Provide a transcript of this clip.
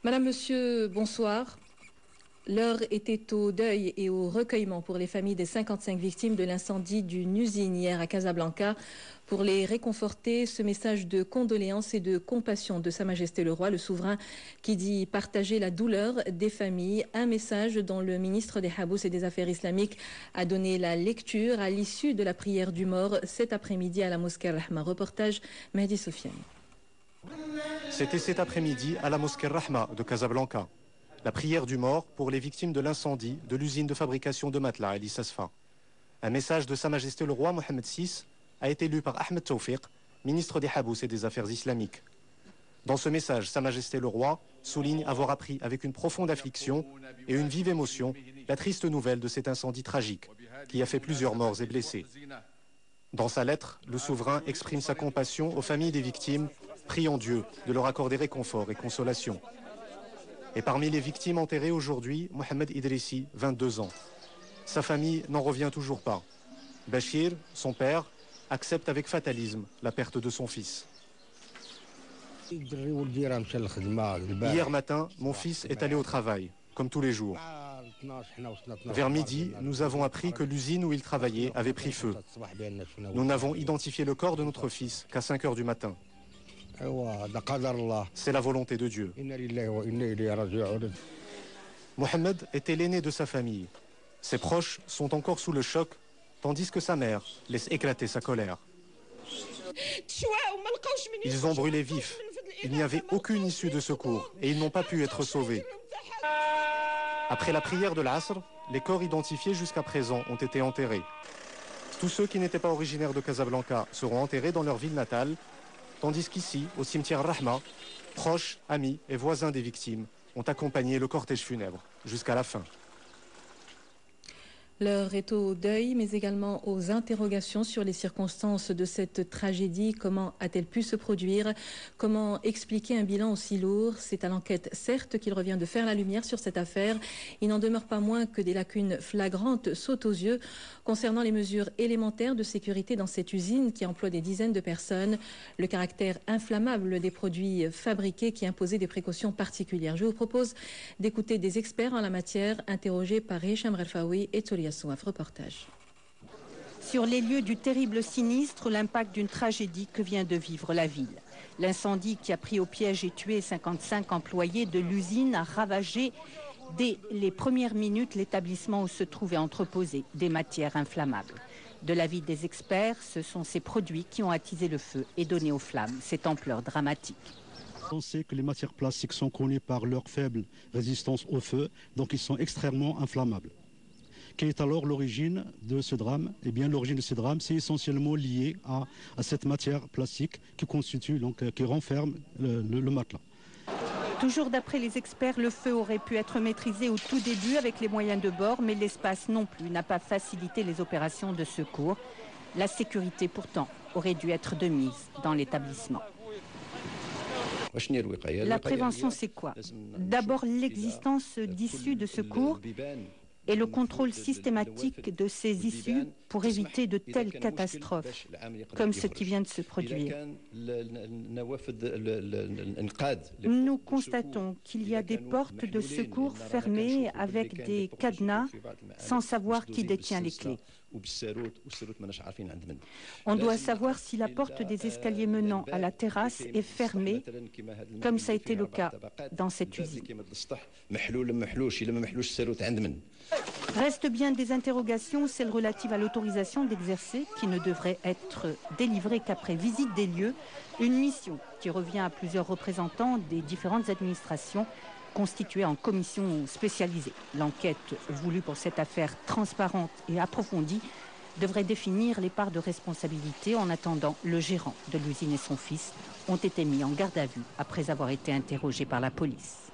Madame, Monsieur, bonsoir. L'heure était au deuil et au recueillement pour les familles des 55 victimes de l'incendie d'une usine hier à Casablanca. Pour les réconforter, ce message de condoléances et de compassion de Sa Majesté le Roi, le souverain, qui dit partager la douleur des familles. Un message dont le ministre des Habous et des Affaires islamiques a donné la lecture à l'issue de la prière du mort cet après-midi à la mosquée Rahma. Reportage Mehdi Sofiane. C'était cet après-midi à la mosquée Rahma de Casablanca. La prière du mort pour les victimes de l'incendie de l'usine de fabrication de matelas El Issasfa. Un message de Sa Majesté le Roi Mohamed VI a été lu par Ahmed Tawfiq, ministre des Habous et des Affaires islamiques. Dans ce message, Sa Majesté le Roi souligne avoir appris avec une profonde affliction et une vive émotion la triste nouvelle de cet incendie tragique qui a fait plusieurs morts et blessés. Dans sa lettre, le souverain exprime sa compassion aux familles des victimes, priant Dieu de leur accorder réconfort et consolation. Et parmi les victimes enterrées aujourd'hui, Mohamed Idrissi, 22 ans. Sa famille n'en revient toujours pas. Bachir, son père, accepte avec fatalisme la perte de son fils. Hier matin, mon fils est allé au travail, comme tous les jours. Vers midi, nous avons appris que l'usine où il travaillait avait pris feu. Nous n'avons identifié le corps de notre fils qu'à 5 heures du matin. C'est la volonté de Dieu. Mohamed était l'aîné de sa famille. Ses proches sont encore sous le choc, tandis que sa mère laisse éclater sa colère. Ils ont brûlé vifs. Il n'y avait aucune issue de secours et ils n'ont pas pu être sauvés. Après la prière de l'Asr, les corps identifiés jusqu'à présent ont été enterrés. Tous ceux qui n'étaient pas originaires de Casablanca seront enterrés dans leur ville natale, tandis qu'ici, au cimetière Rahma, proches, amis et voisins des victimes ont accompagné le cortège funèbre jusqu'à la fin. L'heure est au deuil, mais également aux interrogations sur les circonstances de cette tragédie. Comment a-t-elle pu se produire? Comment expliquer un bilan aussi lourd? C'est à l'enquête, certes, qu'il revient de faire la lumière sur cette affaire. Il n'en demeure pas moins que des lacunes flagrantes sautent aux yeux concernant les mesures élémentaires de sécurité dans cette usine qui emploie des dizaines de personnes. Le caractère inflammable des produits fabriqués qui imposait des précautions particulières. Je vous propose d'écouter des experts en la matière interrogés par Hicham Relfaoui et Tolia Souaf. Reportage. Sur les lieux du terrible sinistre, l'impact d'une tragédie que vient de vivre la ville. L'incendie qui a pris au piège et tué 55 employés de l'usine a ravagé dès les premières minutes l'établissement où se trouvaient entreposées des matières inflammables. De l'avis des experts, ce sont ces produits qui ont attisé le feu et donné aux flammes cette ampleur dramatique. On sait que les matières plastiques sont connues par leur faible résistance au feu, donc ils sont extrêmement inflammables. Quelle est alors l'origine de ce drame? Eh bien, l'origine de ce drame, c'est essentiellement lié à cette matière plastique qui constitue, donc, qui renferme le matelas. Toujours d'après les experts, le feu aurait pu être maîtrisé au tout début avec les moyens de bord, mais l'espace non plus n'a pas facilité les opérations de secours. La sécurité, pourtant, aurait dû être de mise dans l'établissement. La prévention, c'est quoi? D'abord, l'existence d'issues de secours et le contrôle systématique de ces issues pour éviter de telles catastrophes comme ce qui vient de se produire. Nous constatons qu'il y a des portes de secours fermées avec des cadenas sans savoir qui détient les clés. On doit savoir si la porte des escaliers menant à la terrasse est fermée, comme ça a été le cas dans cette usine. Reste bien des interrogations, celles relatives à l'autorisation d'exercer, qui ne devrait être délivrée qu'après visite des lieux, une mission qui revient à plusieurs représentants des différentes administrations constituées en commission spécialisée. L'enquête voulue pour cette affaire transparente et approfondie devrait définir les parts de responsabilité. En attendant, le gérant de l'usine et son fils ont été mis en garde à vue après avoir été interrogés par la police.